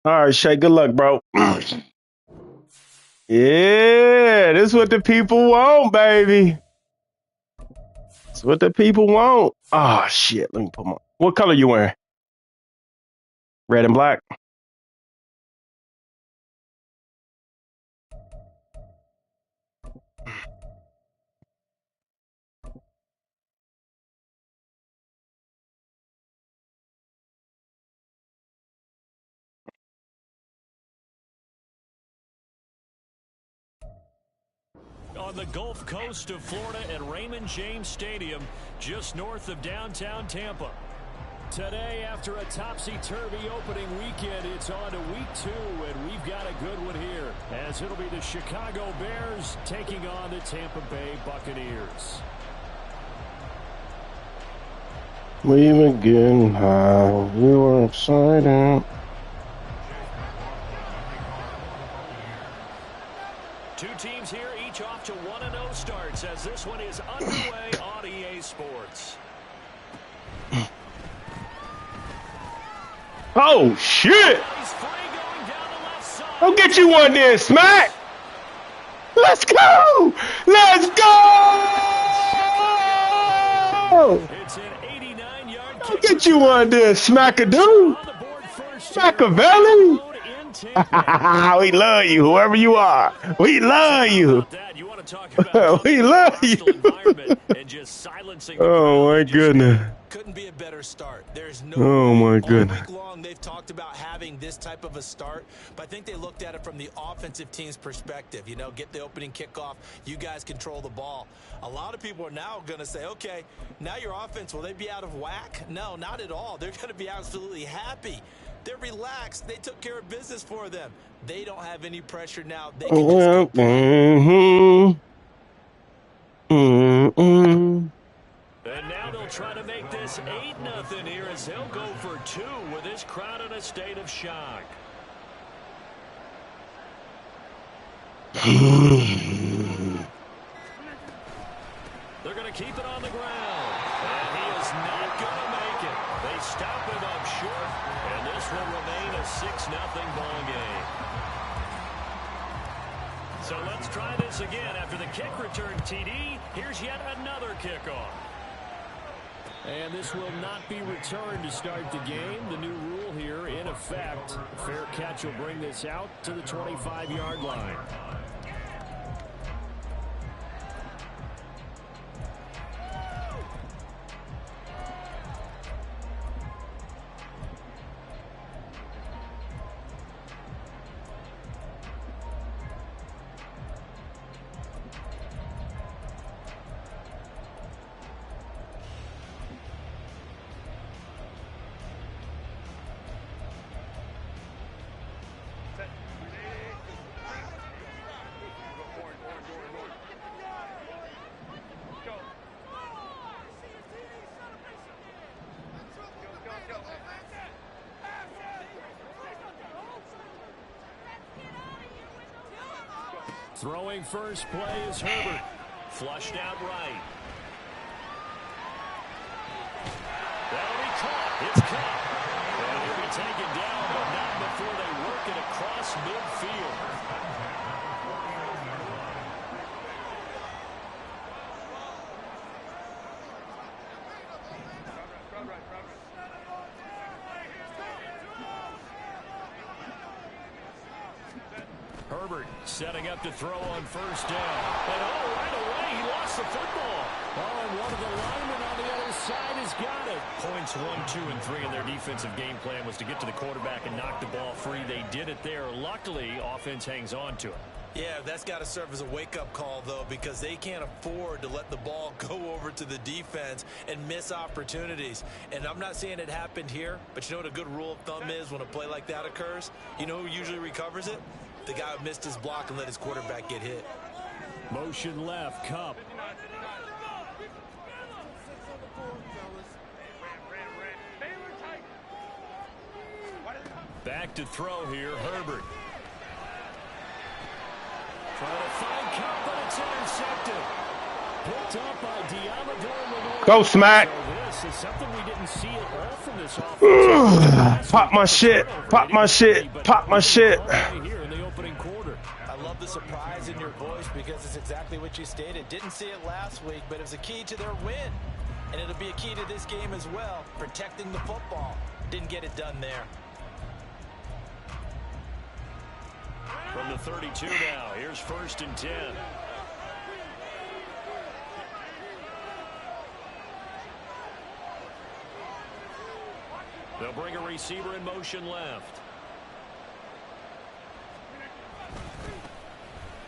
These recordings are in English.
All right, Shay, good luck, bro. Yeah, this is what the people want, baby. It's what the people want. Oh, shit. Let me put my... What color you wearing? Red and black? On the Gulf Coast of Florida at Raymond James Stadium, just north of downtown Tampa. Today, after a topsy-turvy opening weekend, it's on to week 2, and we've got a good one here, as it'll be the Chicago Bears taking on the Tampa Bay Buccaneers. We were getting high. We were excited. Two teams here, each off to 1-0 starts, as this one is underway on EA Sports. Oh, shit. I'll get you one there, Smack. Let's go. Let's go. It's an 89-yard I'll get you one there, Smackadoo. Machiavelli. We love you, whoever you are. We love you. We love you. Oh, my goodness. Couldn't be a better start. There's no oh my goodness. All week long they've talked about having this type of a start, but I think they looked at it from the offensive team's perspective. You know, get the opening kickoff, you guys control the ball. A lot of people are now going to say, okay, now your offense, will they be out of whack? No, not at all. They're going to be absolutely happy. They're relaxed. They took care of business for them. They don't have any pressure now. They can just And now they'll try to make this 8-0 here as they'll go for 2 with this crowd in a state of shock. They're going to keep it on the ground. And he is not going to make it. They stop him up short, and this will remain a 6-0 ball game. So let's try this again. After the kick return TD, here's yet another kickoff. And this will not be returned to start the game. The new rule here in effect. Fair catch will bring this out to the 25-yard line. Throwing first play is Herbert. Flushed out right. That'll be caught. It's caught. And he'll be taken down, but not before they work it across midfield. Herbert setting up to throw on first down. And right away, he lost the football. Oh, and one of the linemen on the other side has got it. Points 1, 2, and 3 in their defensive game plan was to get to the quarterback and knock the ball free. They did it there. Luckily, offense hangs on to it. Yeah, that's got to serve as a wake-up call, though, because they can't afford to let the ball go over to the defense and miss opportunities. And I'm not saying it happened here, but you know what a good rule of thumb is when a play like that occurs? You know who usually recovers it? The guy who missed his block and let his quarterback get hit. Motion left, Cup. Back to throw here, Herbert. Trying to find Cup, but it's intercepted. Picked up by Diamador. Go, Smack. So this is something we didn't see at all from this offense. Pop my shit. Pop my shit. Pop my shit. Here in the opening quarter. I love the surprise in your voice because it's exactly what you stated. Didn't see it last week, but it was a key to their win. And it'll be a key to this game as well, protecting the football. Didn't get it done there. From the 32 now, here's 1st and 10. They'll bring a receiver in motion left.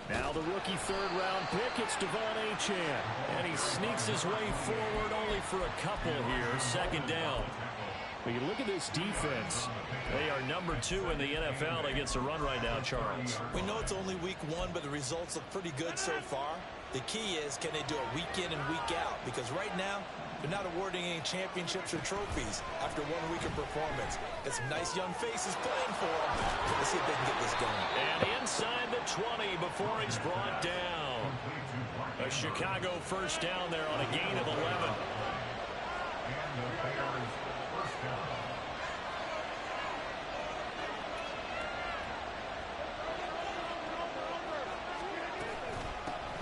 Now the rookie 3rd-round pick, it's Devon Achane. And he sneaks his way forward only for a couple here, 2nd down. When you look at this defense, they are number 2 in the NFL against the run right now, Charles. We know it's only week 1, but the results look pretty good so far. The key is, can they do it week in and week out? Because right now, they're not awarding any championships or trophies after 1 week of performance. Got some nice young faces playing for them. Let's see if they can get this done. And inside the 20 before he's brought down. A Chicago 1st down there on a gain of 11.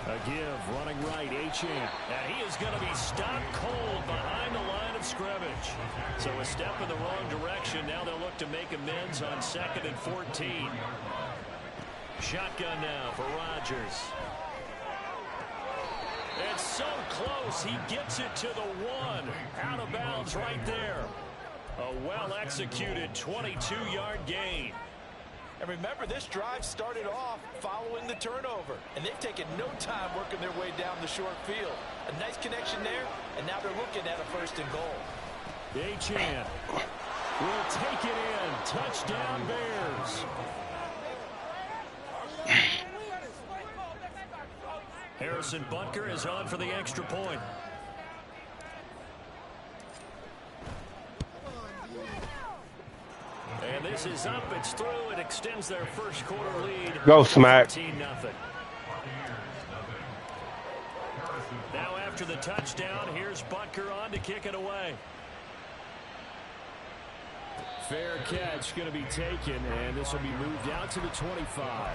A give, running right, Achane. And he is going to be stopped cold behind the line of scrimmage. So a step in the wrong direction. Now they'll look to make amends on 2nd and 14. Shotgun now for Rodgers. It's so close. He gets it to the 1. Out of bounds right there. A well-executed 22-yard gain. And remember, this drive started off following the turnover. And they've taken no time working their way down the short field. A nice connection there, and now they're looking at a 1st and goal. Achane will take it in. Touchdown, Bears. Harrison Butker is on for the extra point. And this is up. It's through. It extends their 1st quarter lead. Go, Smack. 14-0. Now after the touchdown, here's Butker on to kick it away. Fair catch going to be taken, and this will be moved out to the 25.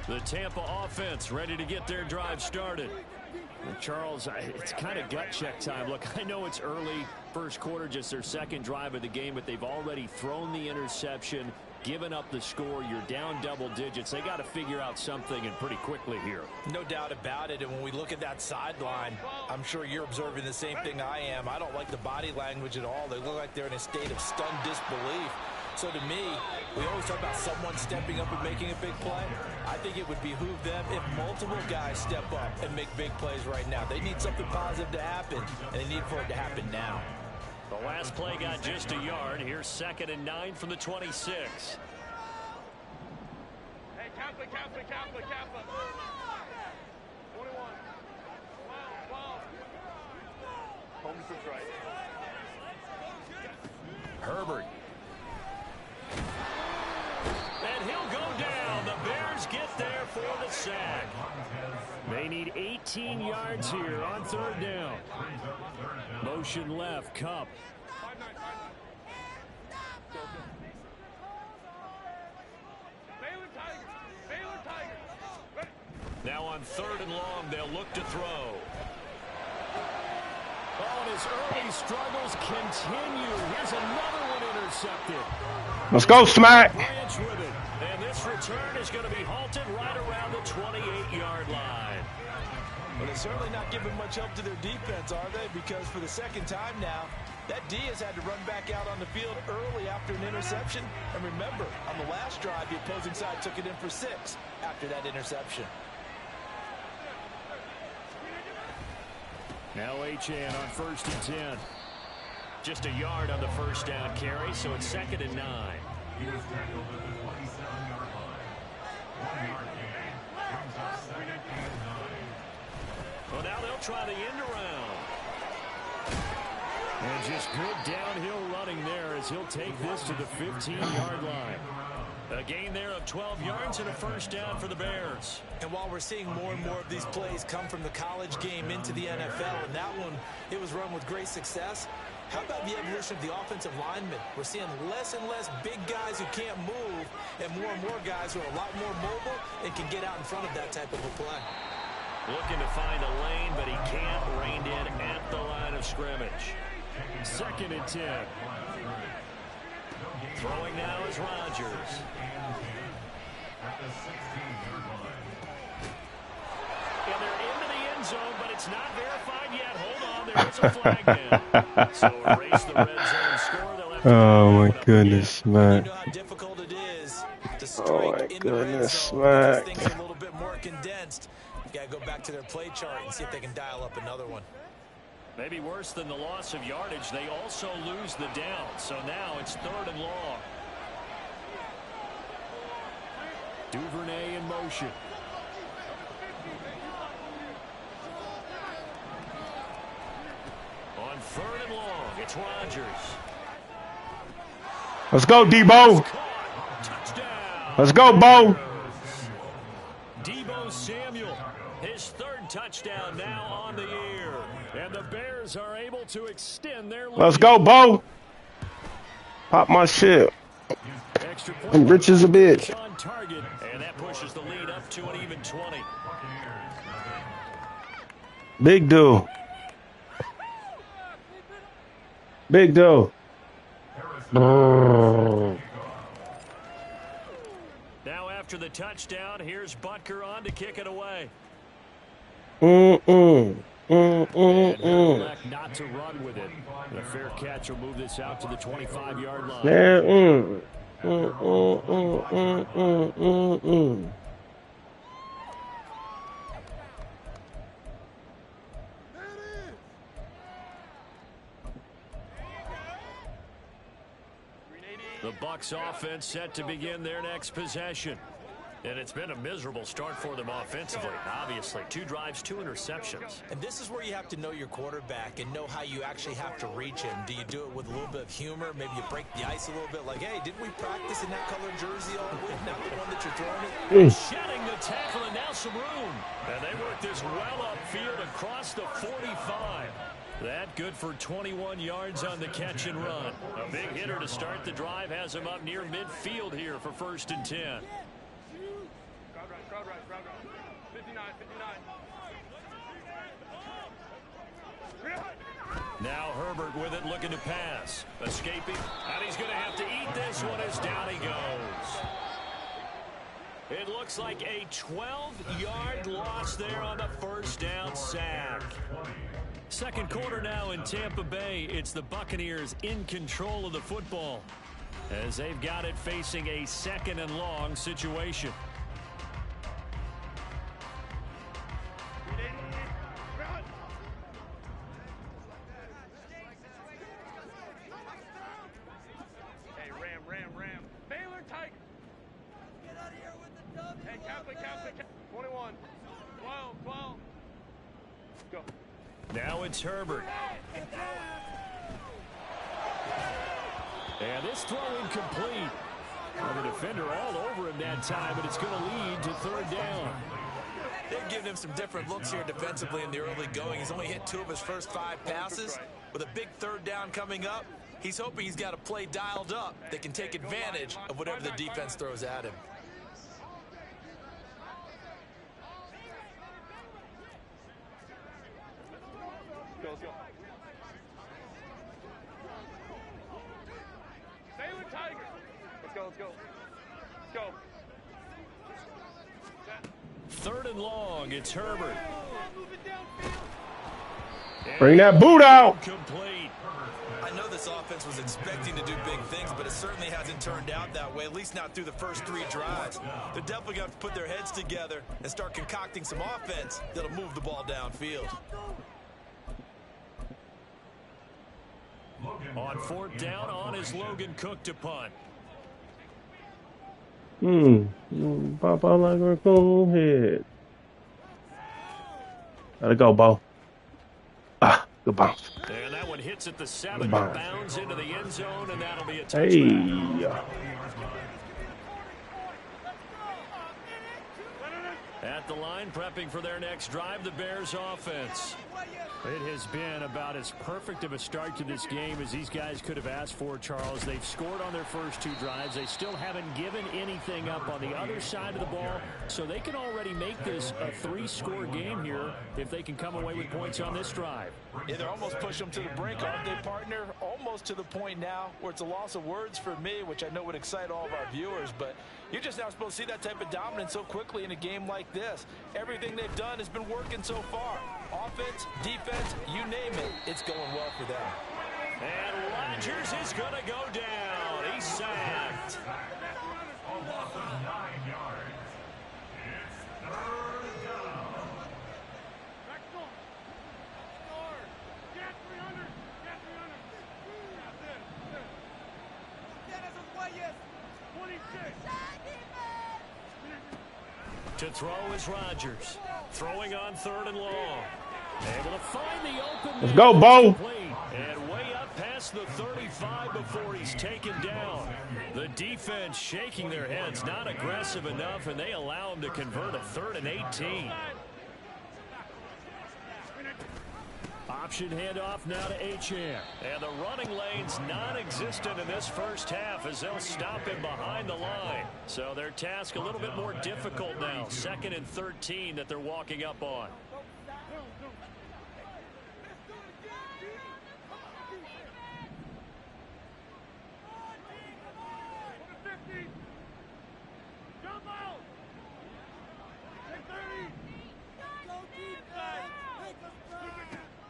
The Tampa offense ready to get their drive started. Well, Charles, it's kind of gut check time. Look, I know it's early, 1st quarter, just their 2nd drive of the game, but they've already thrown the interception, given up the score. You're down double digits. They got to figure out something, and pretty quickly here. No doubt about it. And when we look at that sideline, I'm sure you're observing the same thing I am. I don't like the body language at all. They look like they're in a state of stunned disbelief. So to me, we always talk about someone stepping up and making a big play. I think it would behoove them if multiple guys step up and make big plays right now. They need something positive to happen, and they need for it to happen now. The last play got just a yard. Here's 2nd and 9 from the 26. Hey, Kappa. 21. 12. Home sits right. Herbert. And he'll go down. The Bears get there for the sack. They need 18 yards here on 3rd down. Motion left, Cup. Now on 3rd and long, they'll look to throw. Oh, and his early struggles continue. Here's another one intercepted. Let's go, Smack. And this return is going to be halted right around the 28-yard line. But it's certainly not giving much help to their defense, are they? Because for the 2nd time now, that D has had to run back out on the field early after an interception. And remember, on the last drive, the opposing side took it in for 6 after that interception. Now Achane on 1st and 10. Just a yard on the 1st down carry, so it's 2nd and 9. try the end around. And just good downhill running there as he'll take this to the 15-yard line. A gain there of 12 yards and a first down for the Bears. And while we're seeing more and more of these plays come from the college game into the NFL, and that one, it was run with great success, how about the evolution of the offensive linemen? We're seeing less and less big guys who can't move and more guys who are a lot more mobile and can get out in front of that type of a play. Looking to find a lane, but he can't. Reined in at the line of scrimmage. 2nd and 10. Throwing now is Rodgers. And they're into the end zone, but it's not verified yet. Hold on, there is a flag down. So erase the red zone score. They'll have to Oh my goodness, man. You know how difficult it is to strike in the red zone. Smack. Things are a little bit more condensed. You got to go back to their play chart and see if they can dial up another one. Maybe worse than the loss of yardage, they also lose the down. So now it's 3rd and long. Duvernay in motion. On 3rd and long, it's Rodgers. Let's go, Debo. Touchdown. Let's go, Bo. Debo Samuel, his 3rd touchdown now on the year. And the Bears are able to extend their lead. Let's go, Bo. Pop my shit. Extra point. I'm rich as a bitch. On target, and that pushes the lead up to an even 20. Big dude. Big dude. Now after the touchdown, here's Butker on to kick it away. Elect not to run with it. And a fair catch will move this out to the 25-yard line. The Bucs offense set to begin their next possession. And it's been a miserable start for them offensively, obviously. 2 drives, 2 interceptions. And this is where you have to know your quarterback and know how you actually have to reach him. Do you do it with a little bit of humor? Maybe you break the ice a little bit like, hey, didn't we practice in that colored jersey all week? Not the one that you're throwing it? Shedding the tackle and now some room. And they work this well upfield across the 45. That good for 21 yards on the catch and run. A big hitter to start the drive has him up near midfield here for 1st and 10. Crowd right. 59. Now Herbert with it, looking to pass. Escaping, and he's going to have to eat this one as down he goes. It looks like a 12-yard loss there on the 1st down sack. 2nd quarter now in Tampa Bay. It's the Buccaneers in control of the football as they've got it facing a 2nd and long situation. Ram. Baylor Tiger. Get out of here with the W. Hey, Catholic. 21. 12. Go. Now it's Herbert. And this throw incomplete. Well, the defender all over him that time, but it's going to lead to 3rd down. They've given him some different looks here defensively in the early going. He's only hit 2 of his first 5 passes. With a big 3rd down coming up, he's hoping he's got a play dialed up that can take advantage of whatever the defense throws at him. Let's go. Baylor Tiger. Let's go. 3rd and long, it's Herbert. Bring that boot out. Complete. I know this offense was expecting to do big things, but it certainly hasn't turned out that way, at least not through the first 3 drives. They're definitely going to have to put their heads together and start concocting some offense that'll move the ball downfield. On 4th down, on is Logan Cook to punt. Pop out like a cool head. Gotta go, Bo. Good bounce. And that one hits at the Good 7, but bounce. bounds into the end zone, and that'll be a touchback. Hey. At the line, prepping for their next drive, the Bears offense. It has been about as perfect of a start to this game as these guys could have asked for, Charles. They've scored on their first 2 drives. They still haven't given anything up on the other side of the ball, so they can already make this a 3-score game here if they can come away with points on this drive. Yeah, they're almost push them to the brink, aren't they, partner? Almost to the point now where it's a loss of words for me, which I know would excite all of our viewers, but you're just not supposed to see that type of dominance so quickly in a game like this. Everything they've done has been working so far. Offense, defense, you name it, it's going well for them. And Rodgers is going to go down. He's sacked. To throw is Rodgers. Throwing on 3rd and long. Able to find the open. Let's go, BOL. And way up past the 35 before he's taken down. The defense shaking their heads, not aggressive enough, and they allow him to convert a 3rd and 18. Option handoff now to Achane. And the running lane's non-existent in this first half as they'll stop him behind the line. So their task a little bit more difficult now. 2nd and 13 that they're walking up on.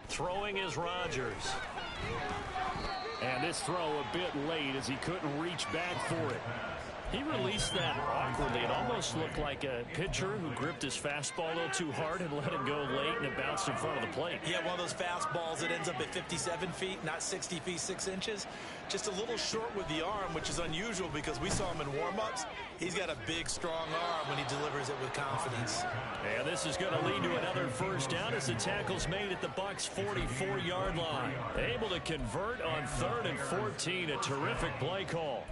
Throwing is Rodgers. And this throw a bit late as he couldn't reach back for it. He released that awkwardly. It almost looked like a pitcher who gripped his fastball a little too hard and let it go late, and it bounced in front of the plate. Yeah, one of those fastballs that ends up at 57 feet, not 60 feet 6 inches. Just a little short with the arm, which is unusual because we saw him in warm-ups. He's got a big, strong arm when he delivers it with confidence. And this is going to lead to another first down as the tackle's made at the Bucs' 44-yard line. Able to convert on 3rd and 14. A terrific play call.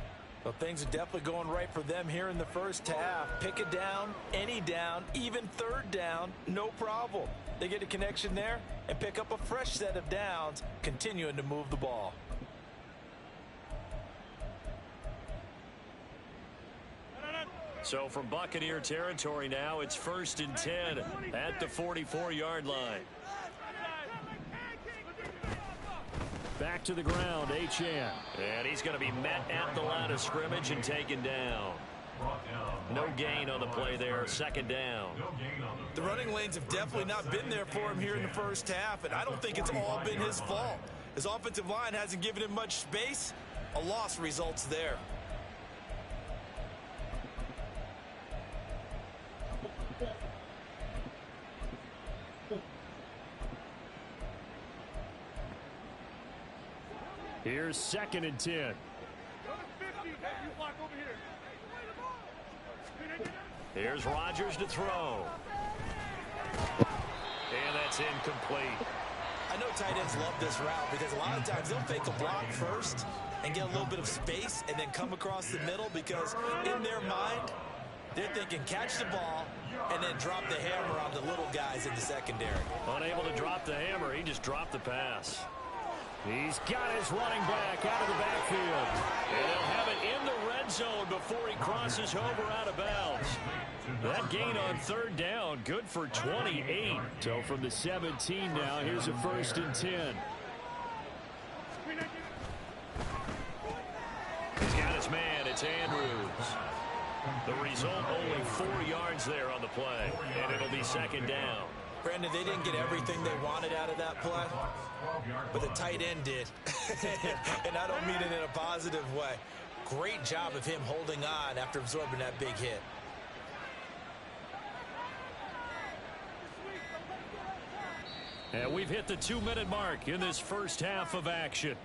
Well, things are definitely going right for them here in the first half. Pick it down, any down, even 3rd down, no problem. They get a connection there and pick up a fresh set of downs, continuing to move the ball. So from Buccaneer territory now, it's 1st and 10 at the 44-yard line. Back to the ground, Achane. And he's going to be met at the line of scrimmage and taken down. No gain on the play there, 2nd down. The running lanes have definitely not been there for him here in the first half, and I don't think it's all been his fault. His offensive line hasn't given him much space. A loss results there. Here's 2nd and 10. Here's Rodgers to throw. And that's incomplete. I know tight ends love this route because a lot of times they'll fake a block first and get a little bit of space and then come across the middle because in their mind, they're thinking catch the ball and then drop the hammer on the little guys in the secondary. Unable to drop the hammer, he just dropped the pass. He's got his running back out of the backfield. And they'll have it in the red zone before he crosses over out of bounds. That gain on 3rd down, good for 28. So from the 17 now, here's a 1st and 10. He's got his man, it's Andrews. The result, only 4 yards there on the play, and it'll be 2nd down. Brandon, they didn't get everything they wanted out of that play, but the tight end did. And I don't mean it in a positive way. Great job of him holding on after absorbing that big hit. And we've hit the 2-minute mark in this first half of action.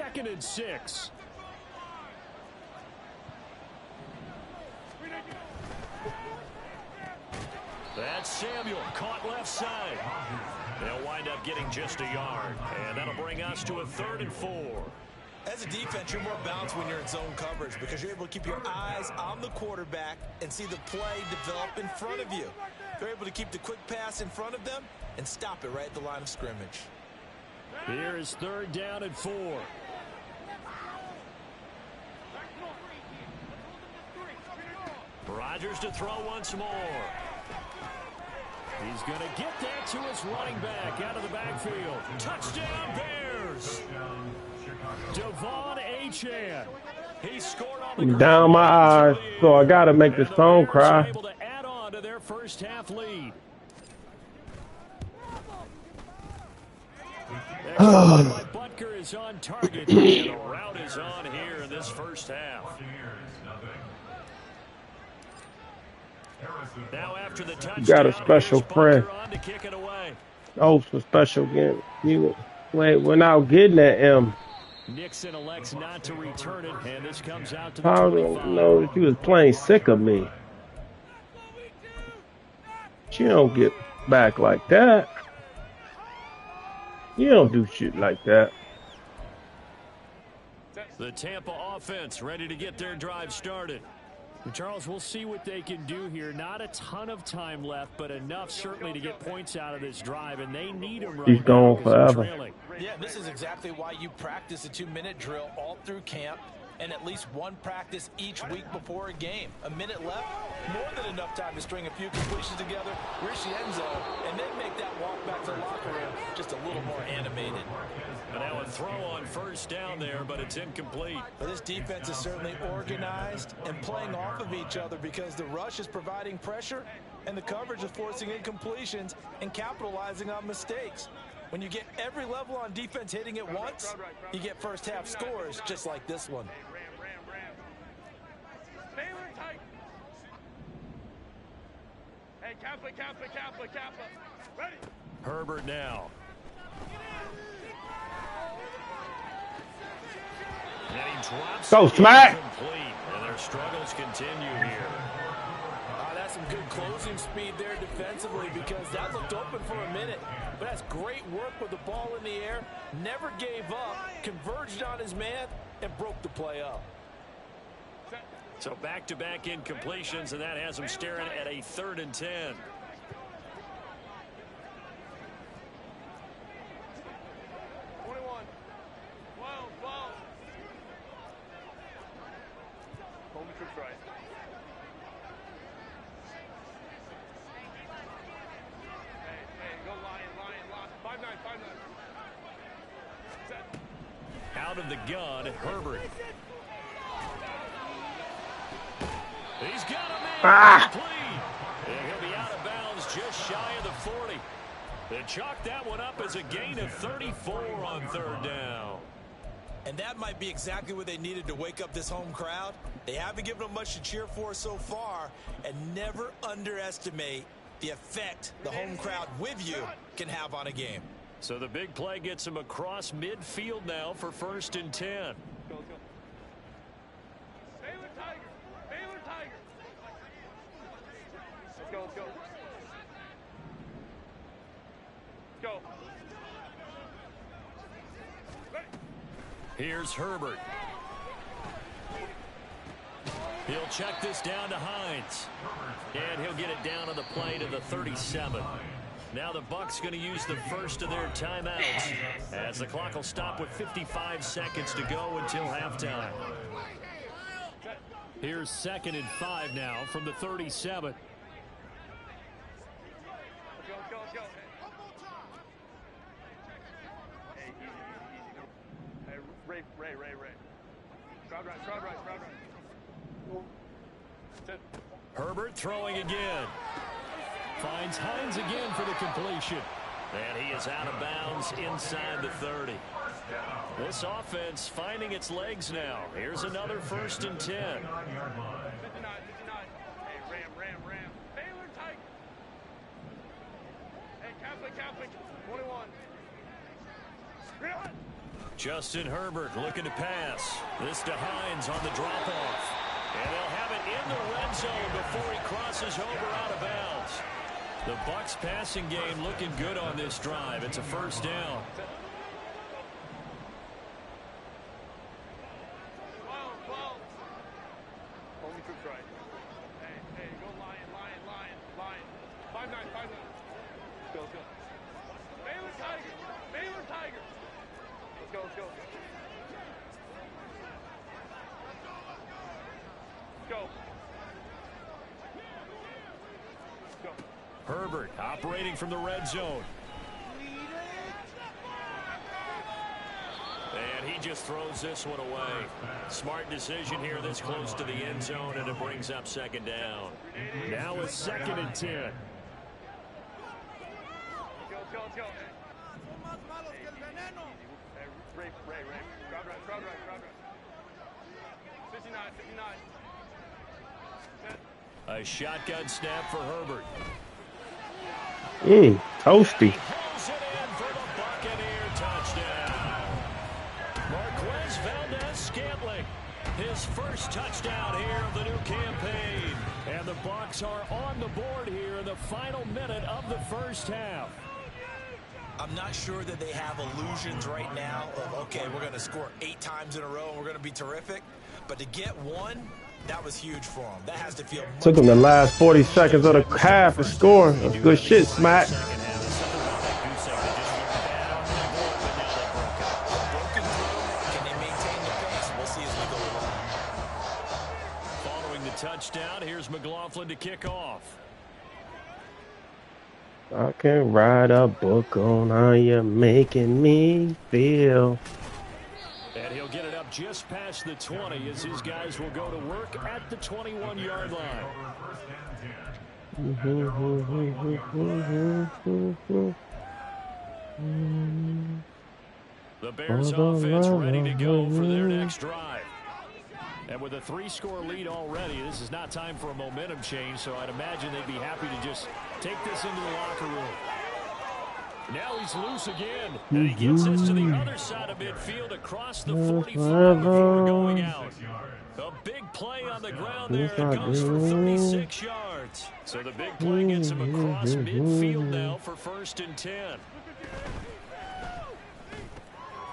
2nd and 6. That's Samuel, caught left side. They'll wind up getting just a yard, and that'll bring us to a 3rd and 4. As a defense, you're more balanced when you're in zone coverage because you're able to keep your eyes on the quarterback and see the play develop in front of you. You're able to keep the quick pass in front of them and stop it right at the line of scrimmage. Here is 3rd down and 4. Rodgers to throw once more. He's going to get that to his running back out of the backfield. Touchdown, Bears. Devon Achane. He scored on the down my eyes, so I got to make the stone cry. Able to add on to their first half lead. Butker is on target, and the route is on here in this first half. Now after the touchdown, You got a special friend. on to kick it away. Oh, so special again. You went out getting that M. Nixon elects not to return it, and this comes out to I the don't 25. know if you was playing sick of me. You don't get back like that. You don't do shit like that. The Tampa offense ready to get their drive started. And Charles, we'll see what they can do here. Not a ton of time left, but enough certainly to get points out of this drive, and they need him right He's gone now 'cause they're forever. trailing. Yeah, this is exactly why you practice a 2-minute drill all through camp and at least one practice each week before a game. A minute left, more than enough time to string a few completions together, reach the end zone, and then make that walk back to the locker room just a little more animated. But now a throw on 1st down there, but it's incomplete. Well, this defense is certainly organized and playing off of each other because the rush is providing pressure and the coverage is forcing incompletions and capitalizing on mistakes. When you get every level on defense hitting at once, you get first half scores just like this one. Hey, Kappa. Ready? Herbert now. And he drops Go, it Smack. incomplete, and their struggles continue here. That's some good closing speed there defensively because that looked open for a minute. But that's great work with the ball in the air. Never gave up, converged on his man, and broke the play up. So back-to-back incompletions, and that has him staring at a 3rd and 10. Hold the troops right. Hey, go lion, 5-9. Set. Out of the gun, Herbert. He's got a man complete. And he'll be out of bounds just shy of the 40. They chalk that one up as a gain of 34 on 3rd down. And that might be exactly what they needed to wake up this home crowd. They haven't given them much to cheer for so far, and never underestimate the effect the home crowd with you can have on a game. So the big play gets him across midfield now for 1st and 10. Let's go. Here's Herbert. He'll check this down to Hines. And he'll get it down on the play to the 37. Now the Bucs going to use the first of their timeouts as the clock will stop with 55 seconds to go until halftime. Here's 2nd and 5 now from the 37. Let's go. Hey, easy. Hey, Ray. Crowd right. Sit. Herbert throwing again. Finds Hines again for the completion. And he is out of bounds inside the 30. This offense finding its legs now. Here's another 1st and 10. 59. Hey, Ram. Baylor tight. Hey, Catholic. 21. Justin Herbert looking to pass. This to Hines on the drop-off. And they'll have it in the red zone before he crosses over out of bounds. The Bucs passing game looking good on this drive. It's a first down. Herbert operating from the red zone. And he just throws this one away. Smart decision here this close to the end zone, and it brings up second down. Now a 2nd and 10. Let's go. Ray. Crowd right. 59. A shotgun snap for Herbert. Toasty. Pulls it in for the Buccaneer touchdown. Marquez Valdez-Scantling, his first touchdown here of the new campaign. And the Bucs are on the board here in the final minute of the first half. I'm not sure that they have illusions right now of, okay, we're going to score 8 times in a row and we're going to be terrific. But to get one, that was huge for them. That has to feel much Took him the last 40 seconds of the half to score. That's good shit, Smack. Can they maintain the pace? We'll see as we go along. Following the touchdown, here's McLaughlin to kick off. I can write a book on how you're making me feel. And he'll get it up just past the 20 as his guys will go to work at the 21-yard line. The Bears offense ready to go for their next drive. And with a 3-score lead already, this is not time for a momentum change, so I'd imagine they'd be happy to just take this into the locker room. Now he's loose again, and he gets this to the other side of midfield across the 45 before going out. A big play on the ground there, and goes for 36 yards. So the big play gets him across midfield now for 1st and 10.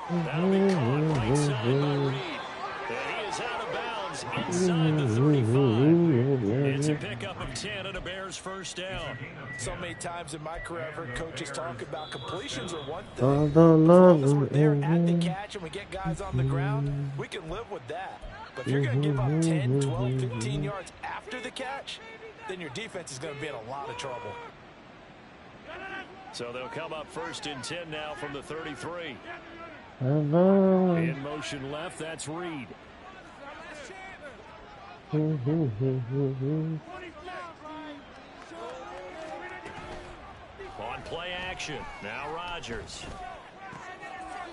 That'll be caught right side by Reed. And he is out of bounds inside the 35. It's a pickup of 10 and a Bears first down. So many times in my career I've heard coaches talk about completions are one thing. As long as we're there at the catch and we get guys on the ground, we can live with that. But if you're going to give up 10, 12, 15 yards after the catch, then your defense is going to be in a lot of trouble. So they'll come up 1st and 10 now from the 33. Hello. In motion left, that's Reed. On play action, now Rodgers.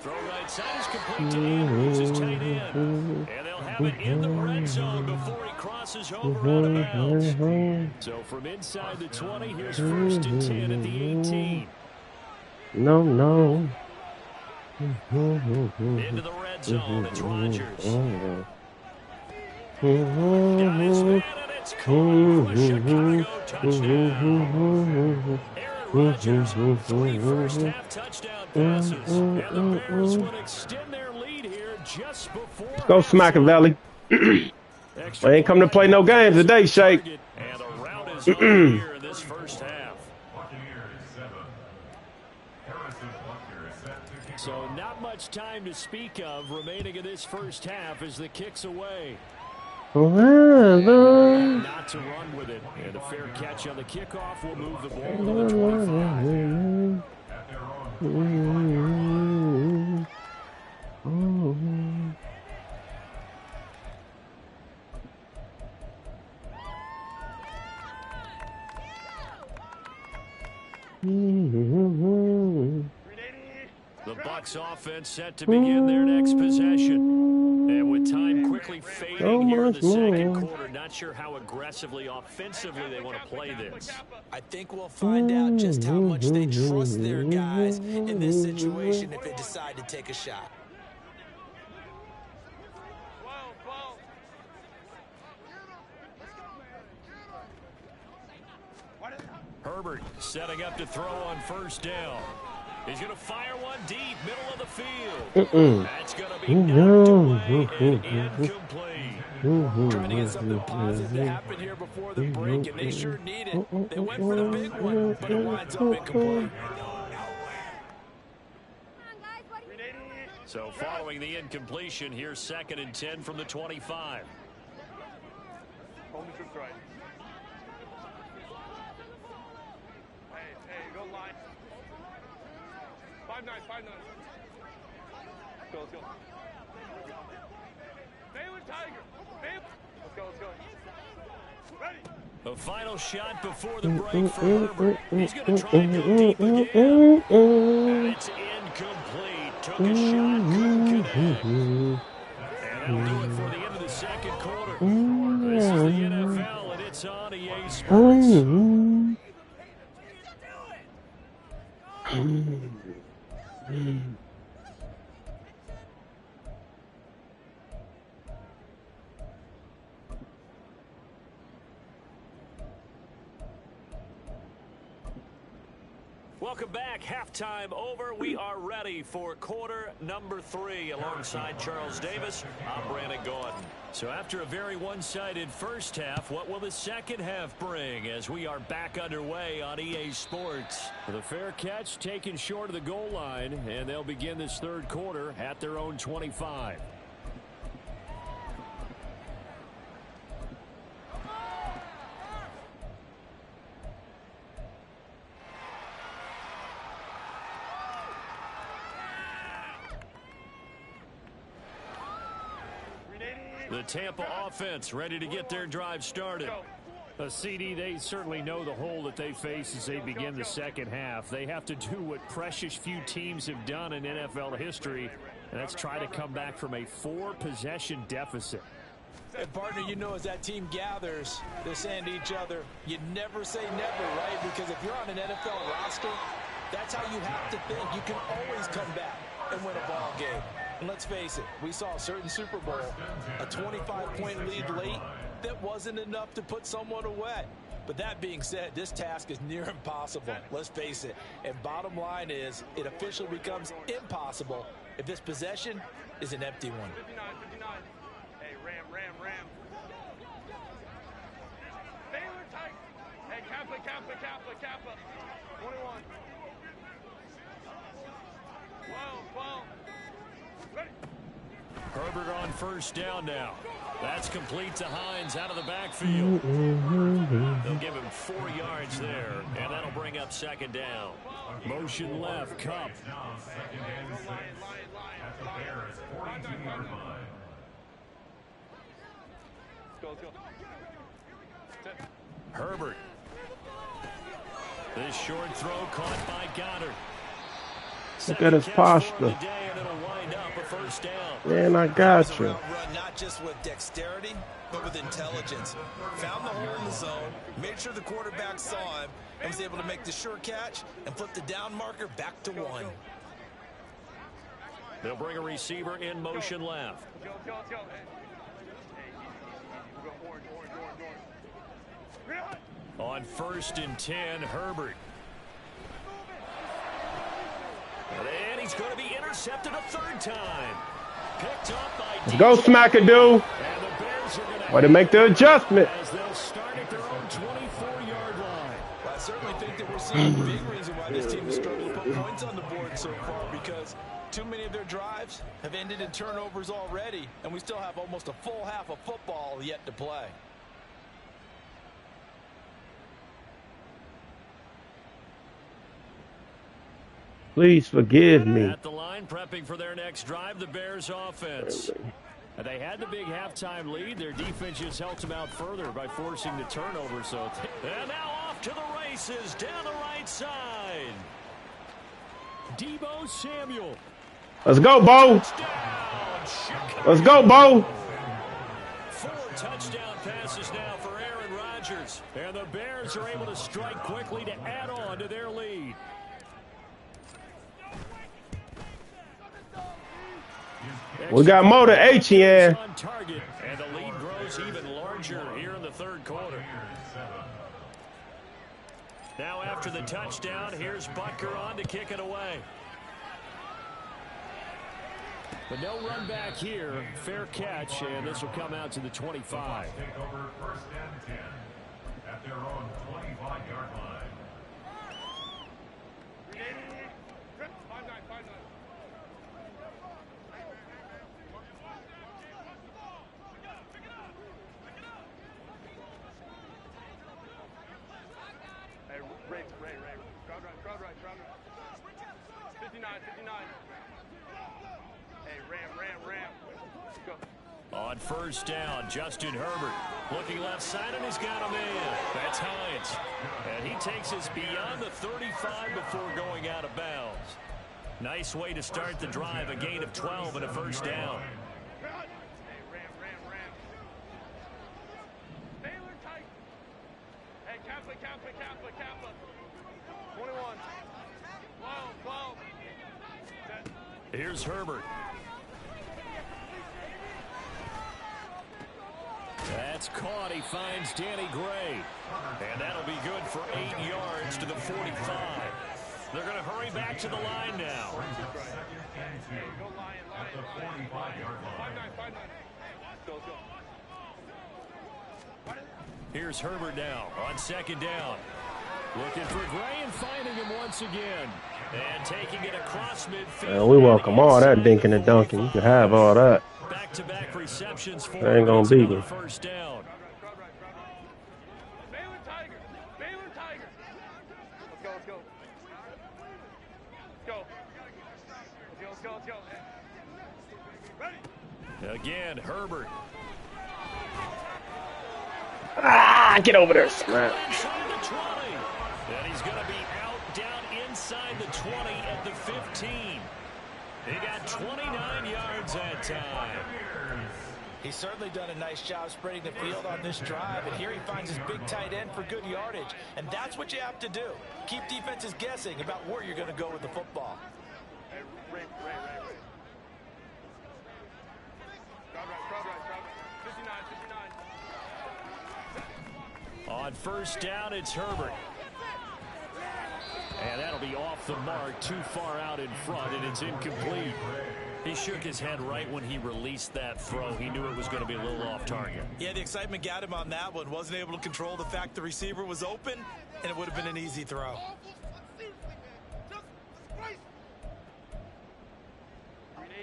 Throw right side is complete to him, moves his tight end. And they'll have it in the red zone before he crosses over out of bounds. So from inside the 20, here's 1st and 10 at the 18. No. Into the red zone, it's Rodgers. Got his man, and it's caught for the Chicago touchdown. Aaron Rodgers, 3 first-half touchdown passes. And the Bears would extend their lead here just before. Let's go, Smacker Valley. I ain't come to play no games today, Shake. And the route is over here in this first half. So not much time to speak of remaining in this first half as the kick's away. Not to run with it. And a fair catch on the kickoff will move the ball to the 25. The Bucs offense set to begin their next possession. And with time quickly fading here in the second quarter, not sure how aggressively, offensively they want to play this. I think we'll find out just how much they trust their guys in this situation if they decide to take a shot. Herbert setting up to throw on first down. He's going to fire one deep, middle of the field. That's going to be knocked away and incomplete. Trying to get something positive to happen here before the break, and they sure need it. They went for the big one, but it winds up incomplete. So following the incompletion, here's 2nd and 10 from the 25. Home to right. Hey, go line. 5-9. Let's go. Baylor Tiger. Let's go. Ready. A final shot before the break for Herbert. He's going to try and go deep again. And it's incomplete. Took a shot, couldn't connect. And that'll do it for the end of the second quarter. This is the NFL, and it's on EA Sports. Welcome back. Halftime over. We are ready for quarter number 3. Alongside Charles Davis, I'm Brandon Gordon. So after a very one-sided first half, what will the second half bring as we are back underway on EA Sports? The fair catch taken short of the goal line, and they'll begin this third quarter at their own 25. The Tampa offense ready to get their drive started. CD, they certainly know the hole that they face as they begin the second half. They have to do what precious few teams have done in NFL history, and that's try to come back from a 4-possession deficit. And partner, you know, as that team gathers, they're saying to each other, you never say never, right? Because if you're on an NFL roster, that's how you have to think. You can always come back and win a ball game. And let's face it, we saw a certain Super Bowl, a 25-point lead late that wasn't enough to put someone away. But that being said, this task is near impossible. Let's face it. And bottom line is, it officially becomes impossible if this possession is an empty one. 59. Hey, ram. Baylor tight. Hey, Kappa. 21. 12. Ready. Herbert on first down now. That's complete to Hines out of the backfield. They'll give him 4 yards there, and that'll bring up second down. Motion left, Cup. Let's go. Herbert. This short throw caught by Goddard. Look at his posture. Man, I got you. Run not just with dexterity, but with intelligence. Found the hole in the zone, made sure the quarterback saw him, and was able to make the sure catch and flip the down marker back to 1. They'll bring a receiver in motion left. Let's go. Hey, On 1st and 10, Herbert. And he's going to be intercepted a 3rd time. Picked up by Let's go, Smackadoo. Way to make the adjustment. As they'll start at their own 24-yard line. Well, I certainly think that we're seeing a big reason why this team has struggled to put points on the board so far, because too many of their drives have ended in turnovers already, and we still have almost a full half of football yet to play. Please forgive me. At the line, prepping for their next drive, the Bears offense. They had the big halftime lead. Their defense just helped them out further by forcing the turnover. And now off to the races down the right side. Deebo Samuel. Let's go, Bo. Let's go, Bo. 4 touchdown passes now for Aaron Rodgers. And the Bears are able to strike quickly to add on to their lead. We got more to HN. On target, and the lead grows even larger here in the 3rd quarter. Now after the touchdown, here's Butker on to kick it away. But no run back here. Fair catch, and this will come out to the 25. Take over 1st and 10 at their own 25-yard line. Crowd right. 59. Hey, ram. Go. On 1st down, Justin Herbert looking left side, and he's got a man. That's Hines. And he takes us beyond the 35 before going out of bounds. Nice way to start the drive, a gain of 12 and a 1st down. Hey, ram. Baylor tight. Hey, Kaplan. 21. 12. Here's Herbert. That's caught. He finds Danny Gray. And that'll be good for 8 yards to the 45. They're going to hurry back to the line now. Go Lion. At the 45-yard line. 5-9. Go. Here's Herbert now on 2nd down. Looking for Gray and finding him once again. And taking it across midfield. We welcome all that dinking and dunking. You can have all that. Back-to-back receptions for That ain't gonna beat me. 1st down. Crowd right. Baylor Tiger. Let's go. Ready. Again, Herbert. Get over there, snap. Inside the 20. And he's going to be out down inside the 20 at the 15. He got 29 yards that time. He's certainly done a nice job spreading the field on this drive, and here he finds his big tight end for good yardage. And that's what you have to do. Keep defenses guessing about where you're going to go with the football. Hey, Ray. Crowd right. 59. On 1st down, it's Herbert. And that'll be off the mark, too far out in front, and it's incomplete. He shook his head right when he released that throw. He knew it was going to be a little off target. Yeah, the excitement got him on that one. Wasn't able to control the fact the receiver was open, and it would have been an easy throw.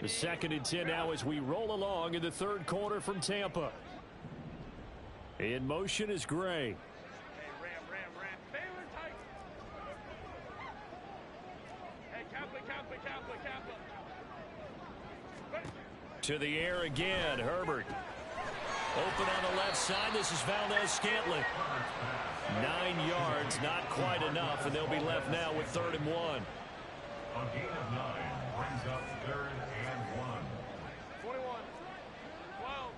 The 2nd and 10 now as we roll along in the 3rd quarter from Tampa. In motion is Gray. Hey, ram. Baylor tight. Hey, Kaplan. To the air again, Herbert. Open on the left side. This is Valdez-Scantling. 9 yards, not quite enough, and they'll be left now with 3rd and 1. A gain of 9 brings up 3rd and 1. 21.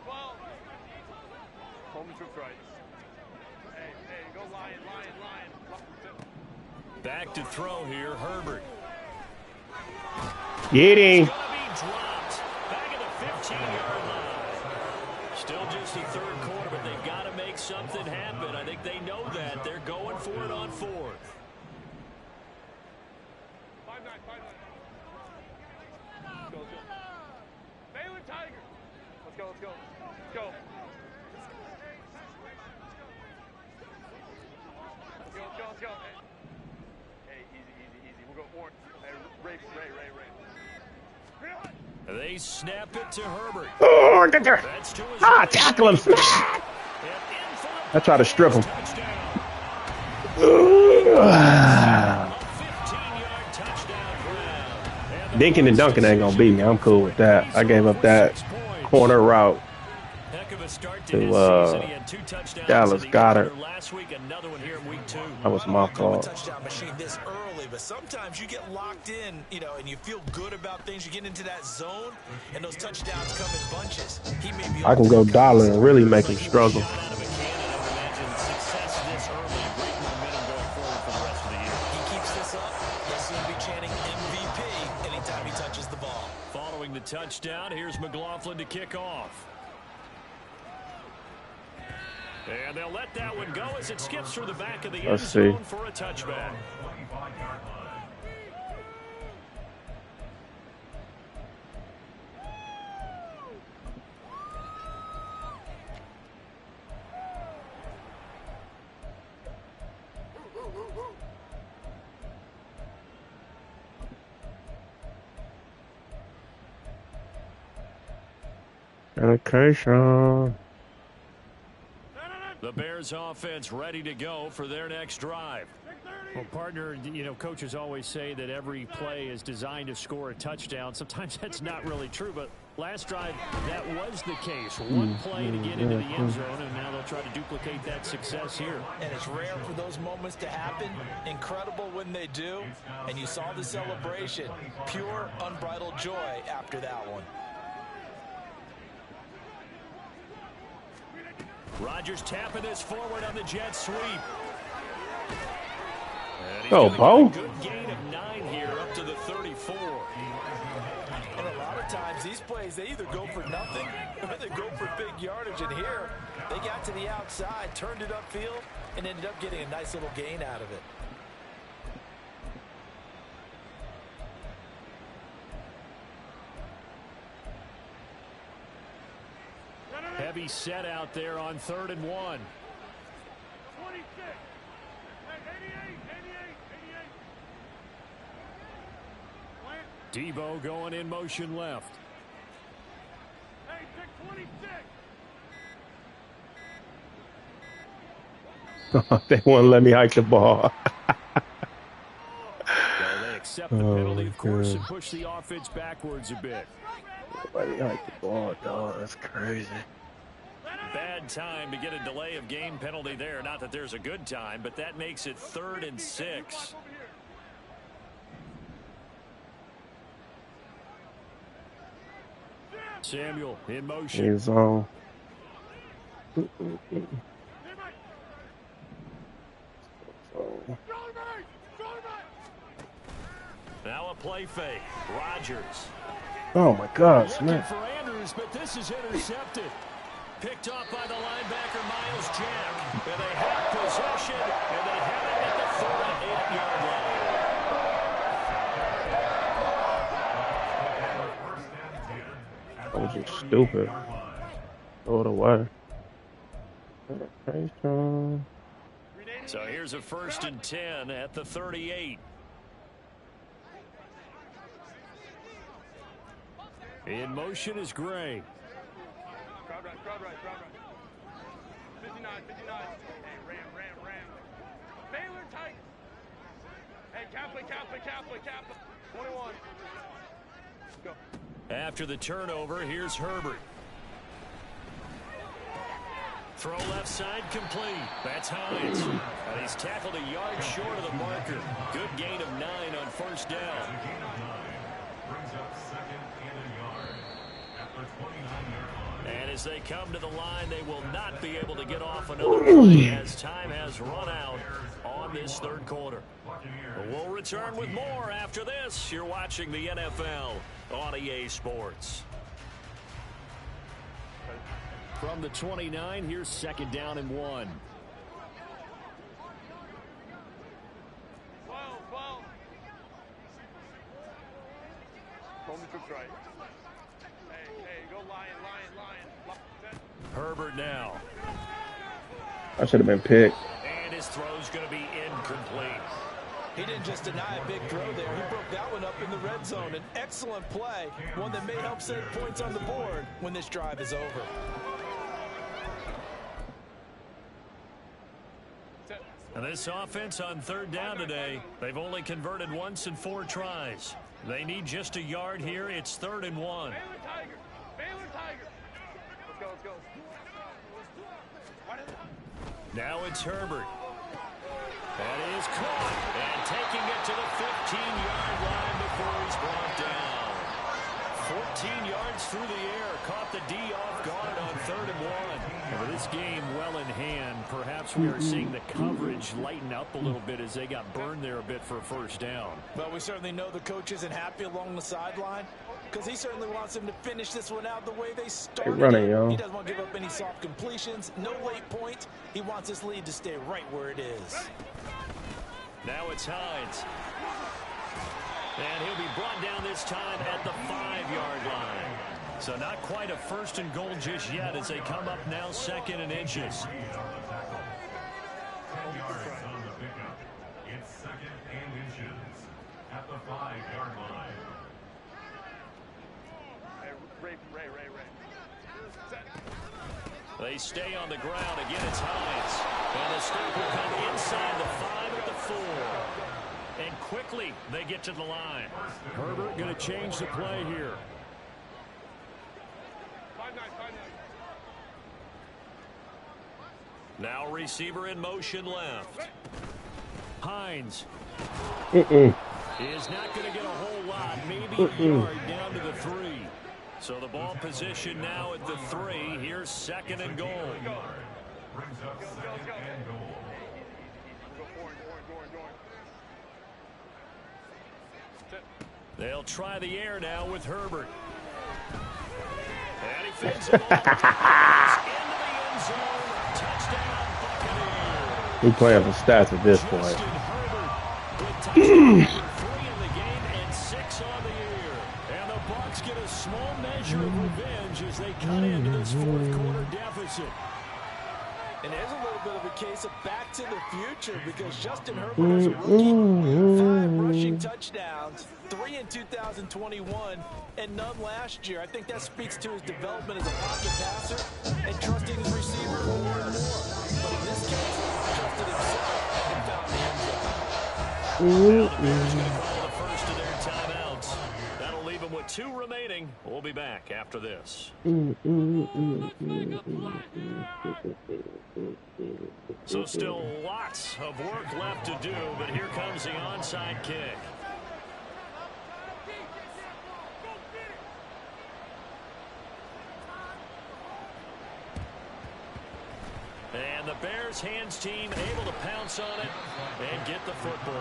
12. Home troops right. Hey, go Lion. Back to throw here, Herbert. Get him. Gonna be dropped. Back at the 15-yard line. Still just the 3rd quarter, but they've got to make something happen. I think they know that. They're going for it on 4th. 5-9. Go. Baylor Tiger. Let's go. Let's go. Hey, easy. We'll go orange. Hey, Ray. They snap it to Herbert. Oh, get there. That's to his Tackle him. I try to strip him. 15-yard touchdown grab. Dinking and dunking ain't gonna beat me. I'm cool with that. I gave up that corner route Heck of a start to his season. He had 2 touchdowns Dallas in the Goddard. opener last week, another one here in week 2. That was my Go fault. touchdown machine this early, but sometimes you get locked in, and you feel good about things. You get into that zone, and those touchdowns come in bunches. He may be I can go dollar and really make him struggle. Shot out of a cannon, I would imagine success this early, great momentum going forward for the rest of the year. He keeps this up, he'll soon be chanting MVP anytime he touches the ball. Following the touchdown, here's McLaughlin to kick off. And they'll let that one go as it skips through the back of the end Let's zone see. for a touchback. 25-yard line. Dedication. The Bears offense ready to go for their next drive. Well, partner, you know, coaches always say that every play is designed to score a touchdown. Sometimes that's not really true, but last drive, that was the case. One play to get into the end zone, and now they'll try to duplicate that success here. And it's rare for those moments to happen. Incredible when they do. And you saw the celebration. Pure, unbridled joy after that one. Rodgers tapping this forward on the jet sweep. Oh, Bo. Good gain of 9 here up to the 34. And a lot of times these plays, they either go for nothing or they go for big yardage. And here, they got to the outside, turned it upfield, and ended up getting a nice little gain out of it. Heavy set out there on 3rd and 1. 26. Hey, 88. Debo going in motion left. Hey, 626. They won't let me hike the ball. Well, they accept the penalty, of course, and push the offense backwards a bit. Nobody hike the ball, dog. That's crazy. Bad time to get a delay of game penalty there. Not that there's a good time, but that makes it 3rd and 6. Samuel in motion. He's on. Now a play fake. Rodgers. Oh my gosh, Looking man. for Andrews, but this is intercepted. Picked off by the linebacker, Miles Jack. And they have possession, and they have it at the 38-yard line. That was just stupid. Throw it away. So here's a 1st and 10 at the 38. In motion is Gray. Crowd right. 59. Hey, Ram. Baylor tight. Hey, Catholic. 21. Go. After the turnover, here's Herbert. Throw left side complete. That's Hines. And he's tackled a yard short of the marker. Good gain of 9 on 1st down. Brings up 2nd and a yard at the 29-yard line. And as they come to the line, they will not be able to get off another play as time has run out on this 3rd quarter. We'll return with more after this. You're watching the NFL on EA Sports. From the 29, here's 2nd down and 1. 12. Coleman took right. Hey, go Lion. Herbert now. I should have been picked. And his throw's going to be incomplete. He didn't just deny a big throw there. He broke that one up in the red zone. An excellent play, one that may help save points on the board when this drive is over. And this offense on 3rd down today, they've only converted once in 4 tries. They need just a yard here. It's 3rd and 1. Baylor Tiger. Let's go. Now it's Herbert. That is caught. And taking it to the 15-yard line before he's brought down. 14 yards through the air. Caught the D off guard on 3rd and 1. With this game well in hand, perhaps we are seeing the coverage lighten up a little bit as they got burned there a bit for a 1st down. But we certainly know the coach isn't happy along the sideline. because he certainly wants them to finish this one out the way they started. Running, yo. He doesn't want to give up any soft completions, no late points. He wants this lead to stay right where it is. Now it's Hines. And he'll be brought down this time at the 5-yard line. So not quite a first and goal just yet as they come up now 2nd and inches. 10 yards on the pickup. It's 2nd and inches at the 5-yard line. Ray. They stay on the ground. Again, it's Hines. And the stop will come inside the 5 at the 4. And quickly, they get to the line. Herbert going to change the play here. 5-9. Now receiver in motion left. Hines is not going to get a whole lot. Maybe a yard down to the 3. So the ball position now at the 3. Here's 2nd and goal. Brings up 2nd and goal. They'll try the air now with Herbert. And he fades the ball. Into the end zone. Touchdown, Buccaneers. We playing for stats at this point. Justin Herbert with touchdown 3 in the game and 6 on the year. And the Bucs get a small measure of revenge as they cut into this 4th quarter deficit. And there's a little bit of a case of back to the future because Justin Herbert is a rookie. 5 rushing touchdowns, 3 in 2021, and none last year. I think that speaks to his development as a pocket passer and trusting his receivers more and more. But in this case, trusted himself and found the end zone. Now the Bears going to call the first of their timeouts. That'll leave them with 2 remaining. We'll be back after this. So still lots of work left to do, but here comes the onside kick. And the Bears hands team able to pounce on it and get the football.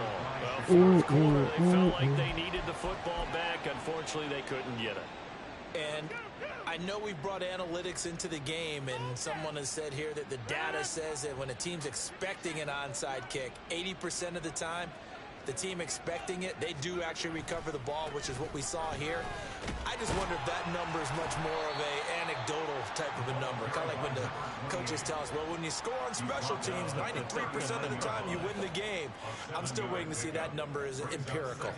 Well, 4th quarter, they felt like they needed the football back. Unfortunately, they couldn't get it. And I know we brought analytics into the game, and someone has said here that the data says that when a team's expecting an onside kick, 80% of the time, the team expecting it, they do actually recover the ball, which is what we saw here. I just wonder if that number is much more of a anecdotal type of a number. Kind of like when the coaches tell us, well, when you score on special teams, 93% of the time you win the game. I'm still waiting to see that number is empirical.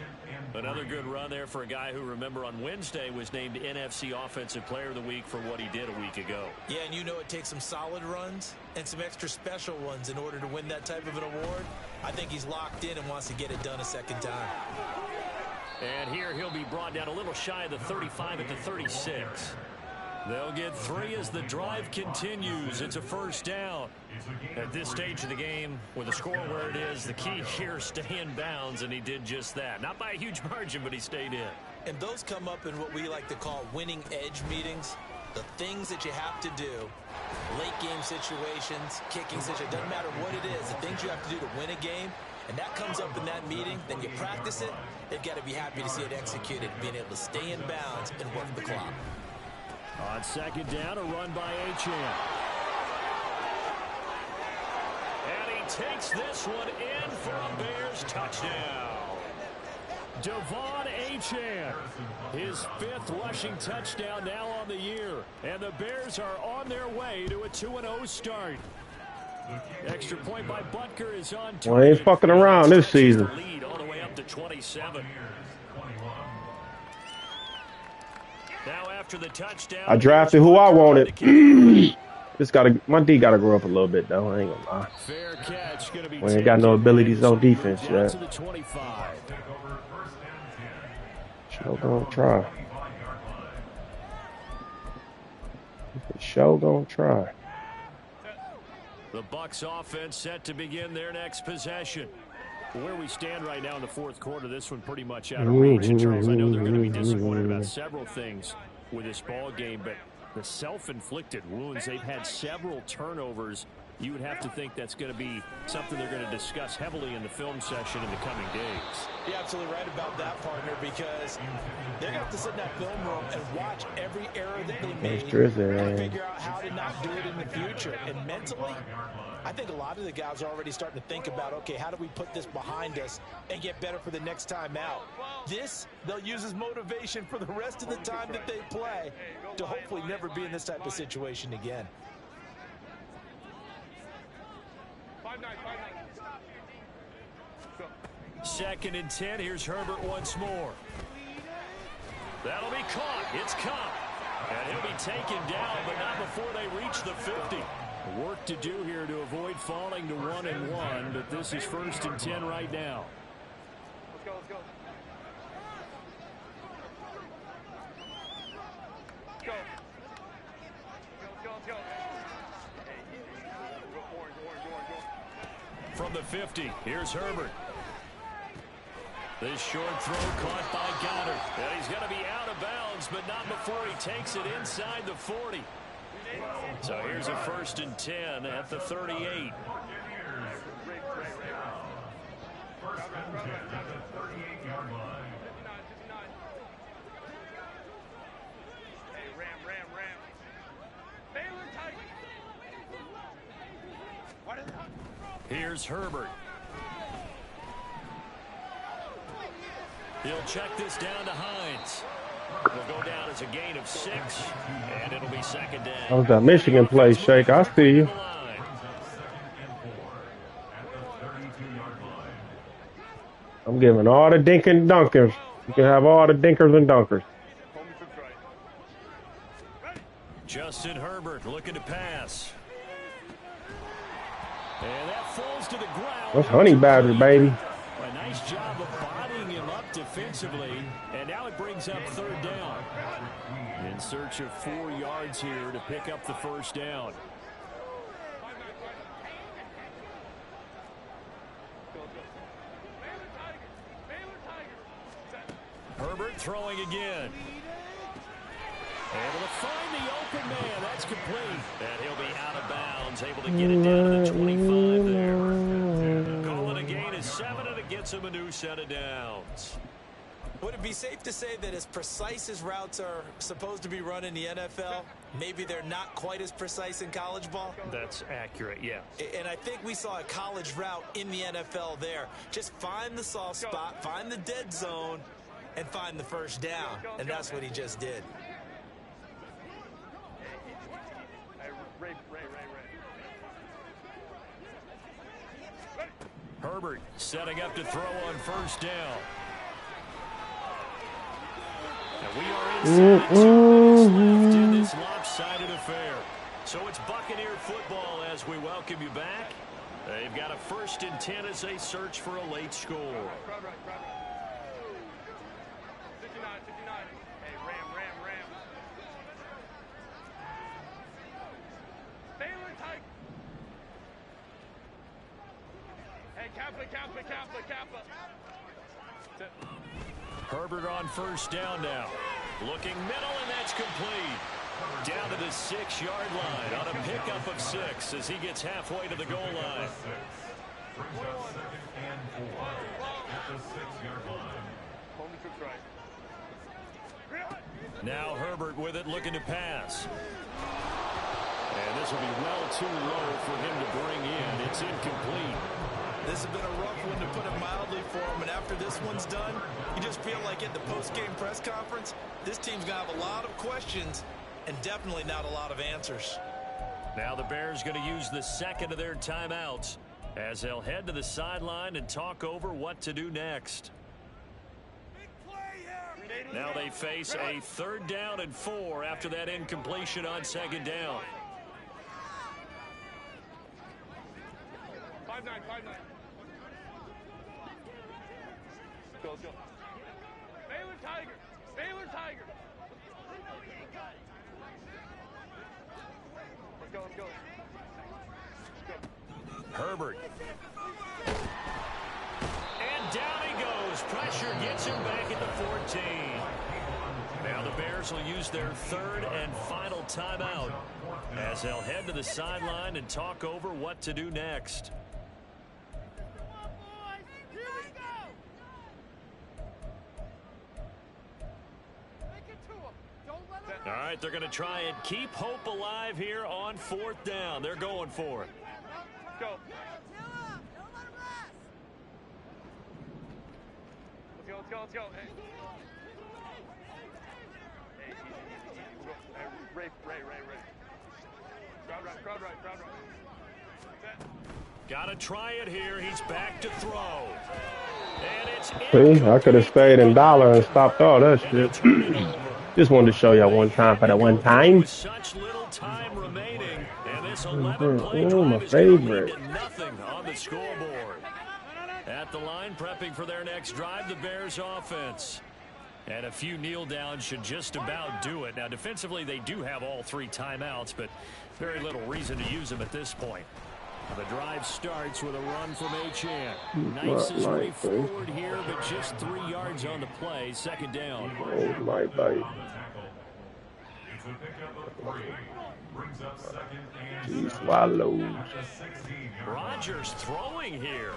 Another good run there for a guy who, remember, on Wednesday was named NFC Offensive Player of the Week for what he did a week ago. Yeah, and you know it takes some solid runs and some extra special ones in order to win that type of an award. I think he's locked in and wants to get it done a second time. And here he'll be brought down a little shy of the 35 at the 36. They'll get 3 as the drive continues. It's a first down. At this stage of the game, with the score where it is, the key here, stay in bounds, and he did just that. Not by a huge margin, but he stayed in. And those come up in what we like to call winning edge meetings. The things that you have to do, late game situations, kicking situations, doesn't matter what it is, the things you have to do to win a game, and that comes up in that meeting, then you practice it, they've got to be happy to see it executed, being able to stay in bounds and work the clock. On 2nd down, a run by Achane. And he takes this one in for a Bears touchdown. Devon Achane, his 5th rushing touchdown now on the year. And the Bears are on their way to a 2-0 start. Extra point by Butker is on target. Well, they ain't fucking around this season. Lead all the way up to 27. Now after the touchdown, I drafted who I wanted. My D gotta grow up a little bit though. I ain't gonna lie. Fair catch, gonna be we ain't got no abilities on defense yet. To the 25. Show gonna try. Show gonna try. The Bucs offense set to begin their next possession. Where we stand right now in the 4th quarter, this one pretty much out of reach. And Charles, I know they're going to be disappointed about several things with this ball game, but the self-inflicted wounds, they've had several turnovers You would have to think that's going to be something they're going to discuss heavily in the film session in the coming days. You're absolutely right about that, partner, because they're going to have to sit in that film room and watch every error that they made and figure out how to not do it in the future. And mentally, I think a lot of the guys are already starting to think about, okay, how do we put this behind us and get better for the next time out? This, they'll use as motivation for the rest of the time that they play to hopefully never be in this type of situation again. 5-9, 5-9. Go. 2nd and 10. Here's Herbert once more. That'll be caught. It's caught. And he'll be taken down, but not before they reach the 50. Work to do here to avoid falling to 1-1, but this is 1st and 10 right now. Let's go, let's go. Let's go. Let's go, let's go. Hey, orange. From the 50, here's Herbert. This short throw caught by Goddard. And he's going to be out of bounds, but not before he takes it inside the 40. So here's a 1st and 10 at the 38. First and 10 at the 38-yard line. 59. Hey, Ram. Baylor Tigers. What is that? Here's Herbert. He'll check this down to Hines. Will go down as a gain of 6, and it'll be 2nd down. That was that Michigan play, Shake. I see you. I'm giving all the dink and dunkers. You can have all the dinkers and dunkers. Justin Herbert looking to pass. And that falls to the ground. That's honey badger, baby. A nice job of bodying him up defensively. And now it brings up 3rd down. In search of 4 yards here to pick up the 1st down. Herbert throwing again. Able to find the open man. That's complete. And he'll be out of bounds. Able to get it down to the 25 there. Calling a gain of 7, and it gets him a new set of downs. Would it be safe to say that as precise as routes are supposed to be run in the NFL, maybe they're not quite as precise in college ball? That's accurate, yeah. And I think we saw a college route in the NFL there. Just find the soft spot, find the dead zone, and find the 1st down. And that's what he just did. Herbert setting up to throw on 1st down. And we are inside 2 minutes left in this lopsided affair. So it's Buccaneer football as we welcome you back. They've got a 1st and 10 as they search for a late score. 59. Hey, Ram. Baylor Tigers. Hey, Kappa. Herbert on 1st down now. Looking middle, and that's complete. Down to the 6-yard line on a pickup of 6 as he gets halfway to the goal line. Brings up 2nd and 4 at the 6-yard line. Now Herbert with it, looking to pass. And this will be well too low for him to bring in. It's incomplete. This has been a rough one, to put it mildly, for him. And after this one's done, you just feel like at the post-game press conference, this team's going to have a lot of questions and definitely not a lot of answers. Now the Bears going to use the 2nd of their timeouts as they'll head to the sideline and talk over what to do next. Now they face a 3rd down and 4 after that incompletion on 2nd down. 5-9. Let's go. Baylor Tigers. Let's go. Herbert. And down he goes. Pressure gets him back at the 14. Now the Bears will use their third and final timeout as they'll head to the sideline and talk over what to do next. All right, they're going to try and keep hope alive here on 4th down. They're going for it. Go. Let's go. Hey. Hey, easy. We'll go. Hey, Ray. Crowd right. Set. Got to try it here. He's back to throw. And it's See, I could have stayed in dollar and stopped all that shit. Just wanted to show y'all one time for that one time. With such little time remaining, and this 11-play Oh, my drive is going to favorite. lead to nothing on the scoreboard. At the line, prepping for their next drive, the Bears offense. And a few kneel downs should just about do it. Now, defensively, they do have all 3 timeouts, but very little reason to use them at this point. The drive starts with a run from Achane. Nice his way forward here, but just 3 yards on the play. 2nd down. Oh, my buddy. It's a pickup of 3. Brings up 2nd and He swallows. at the 16-yard line. Rodgers throwing here.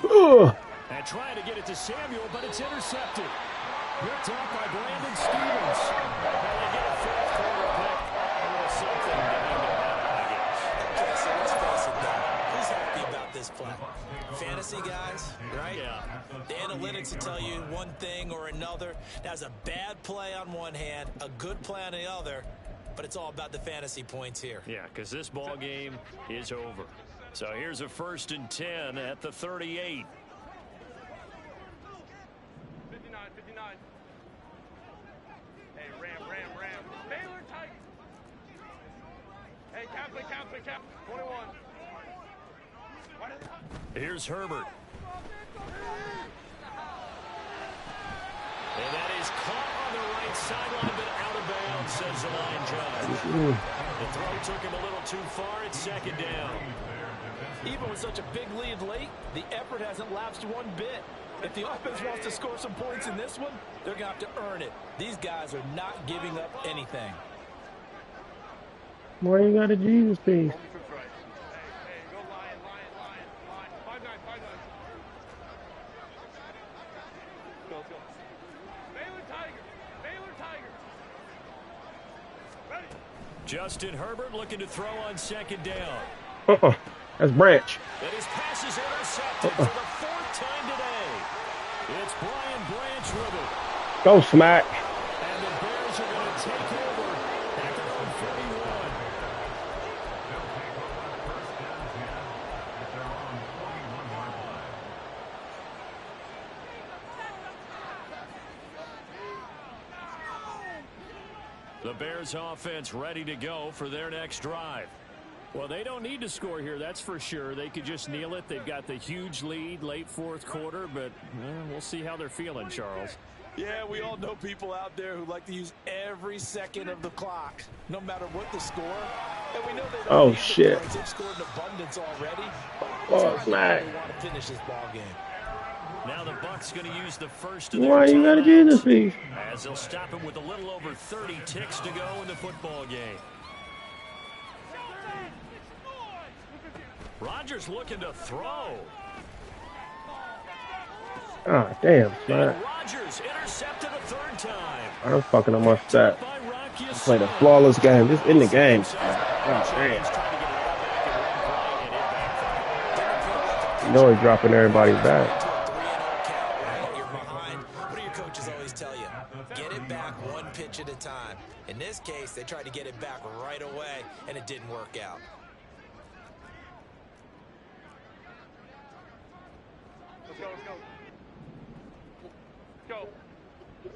Ugh. And trying to get it to Samuel, but it's intercepted. Picked off by Brandon Stevens. And they get a 4th quarter pick. A little something to hang their hat on, I guess. Okay, so let's face it, though. Who's happy about this play? Fantasy guys, right? Yeah. The analytics will tell you one thing or another. That's a bad play on one hand, a good play on the other, but it's all about the fantasy points here. Yeah, because this ball game is over. So here's a 1st and 10 at the 38. 59. Hey, Ram. Baylor Tiger. Hey, Catholic. 21. Why did they... Here's Herbert. And that is caught on the right sideline, but out of bounds, says the line judge. The throw took him a little too far. It's 2nd down. Even with such a big lead late, the effort hasn't lapsed one bit. If the offense wants to score some points in this one, they're going to have to earn it. These guys are not giving up anything. Why you got a Jesus piece? Hey, go Lion. 5-9. Go. Baylor Tiger. Ready. Justin Herbert looking to throw on 2nd down. That's Branch. And his pass is intercepted for the 4th time today. It's Brian Branch with it. Go, Smack. And the Bears are going to take over at their own 41. The Bears offense ready to go for their next drive. Well, they don't need to score here, that's for sure. They could just kneel it. They've got the huge lead late 4th quarter, but we'll see how they're feeling, Charles. Yeah, we all know people out there who like to use every second of the clock, no matter what the score. And we know they don't need the shit. points. They've scored in abundance already. Oh, Smack. They want to finish this ball game. Now the Bucs going to use the first of their Why you got a Jesus piece? as they'll stop him with a little over 30 ticks to go in the football game. Rodgers looking to throw. Ah, damn, Smack. And Rodgers intercepted a 3rd time. I'm fucking on my stat. By Rocky Played a flawless game. Just in the game. Oh, damn. You know he's dropping everybody's back. You're behind. What do your coaches always tell you? Get it back one pitch at a time. In this case, they tried to get it back right away, and it didn't work out. Let's go. Hey,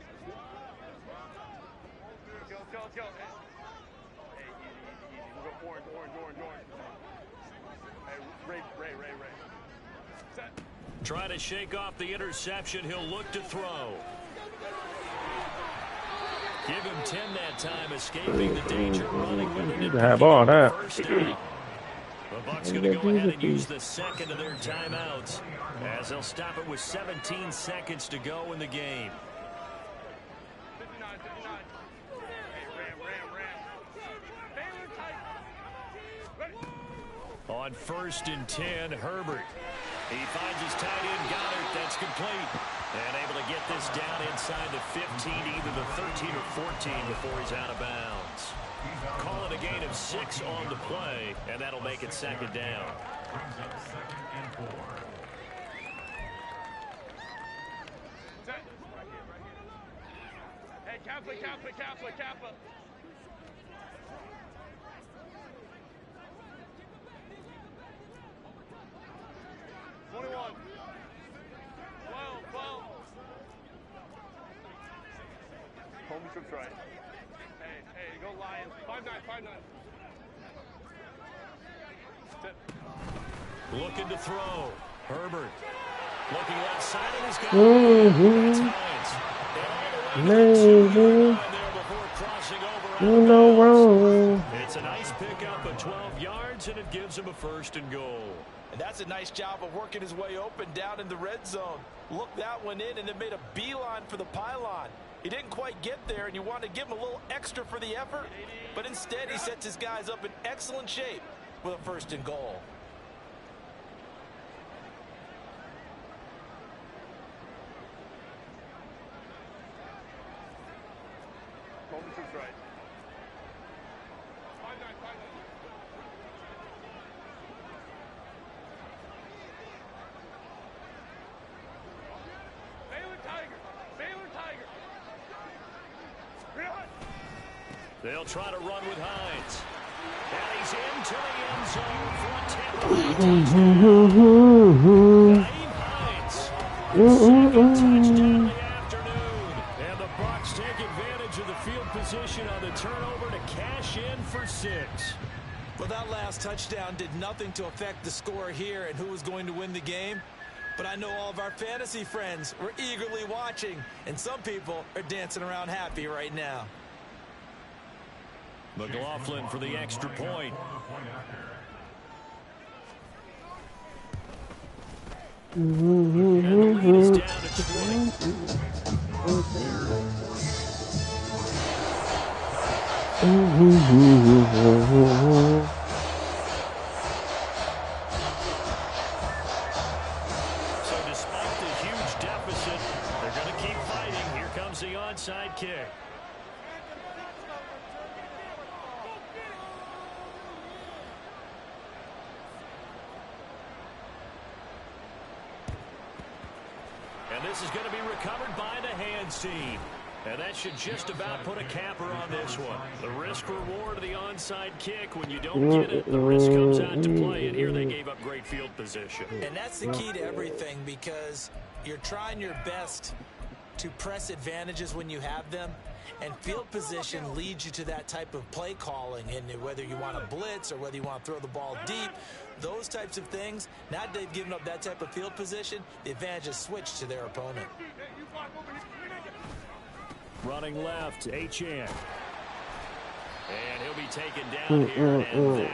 easy. We'll go orange. Hey, Ray. Set. Trying to shake off the interception. He'll look to throw. Give him 10 that time, escaping the danger, running with it. You can have all that. First down. The Bucs going to go ahead and use the 2nd of their timeouts as they'll stop it with 17 seconds to go in the game. 59. Hey, ram. Baylor tight. Ready. On 1st and 10, Herbert. He finds his tight end, Goddard. That's complete. And able to get this down inside the 15, either the 13 or 14 before he's out of bounds. Call it a gain of 6 on the play, and that'll make it 2nd down. Brings up 2nd and 4. Set. Hey, Kappa. 21. 12. Homie trips right. Hey, go Lions. 5-9. Sit. Looking to throw. Herbert. Looking left side, and he's got it. It's a nice pickup of 12 yards, and it gives him a 1st and goal. And that's a nice job of working his way open down in the red zone. Looked that one in and then made a beeline for the pylon. He didn't quite get there, and you want to give him a little extra for the effort. But instead, he sets his guys up in excellent shape with a 1st and goal. Homie trips right. 5-9. Baylor Tiger. Run. They'll try to run with Hines. And he's into the end zone for a Tampa Hines. Touchdown of the afternoon. And the Bucs take advantage of the field position on the turnover to cash in for 6. Well, that last touchdown did nothing to affect the score here and who was going to win the game. But I know all of our fantasy friends were eagerly watching, and some people are dancing around happy right now. McLaughlin for the extra point. And the lead is down to 20. The onside kick. And this is going to be recovered by the hands team. And that should just about put a capper on this one. The risk reward of the onside kick. When you don't get it, the risk comes out to play. And here they gave up great field position. And that's the key to everything, because you're trying your best to press advantages when you have them, and field position leads you to that type of play calling. And whether you want to blitz or whether you want to throw the ball deep, those types of things, now that they've given up that type of field position, the advantage has switched to their opponent. Running left, Achane. And he'll be taken down here, and that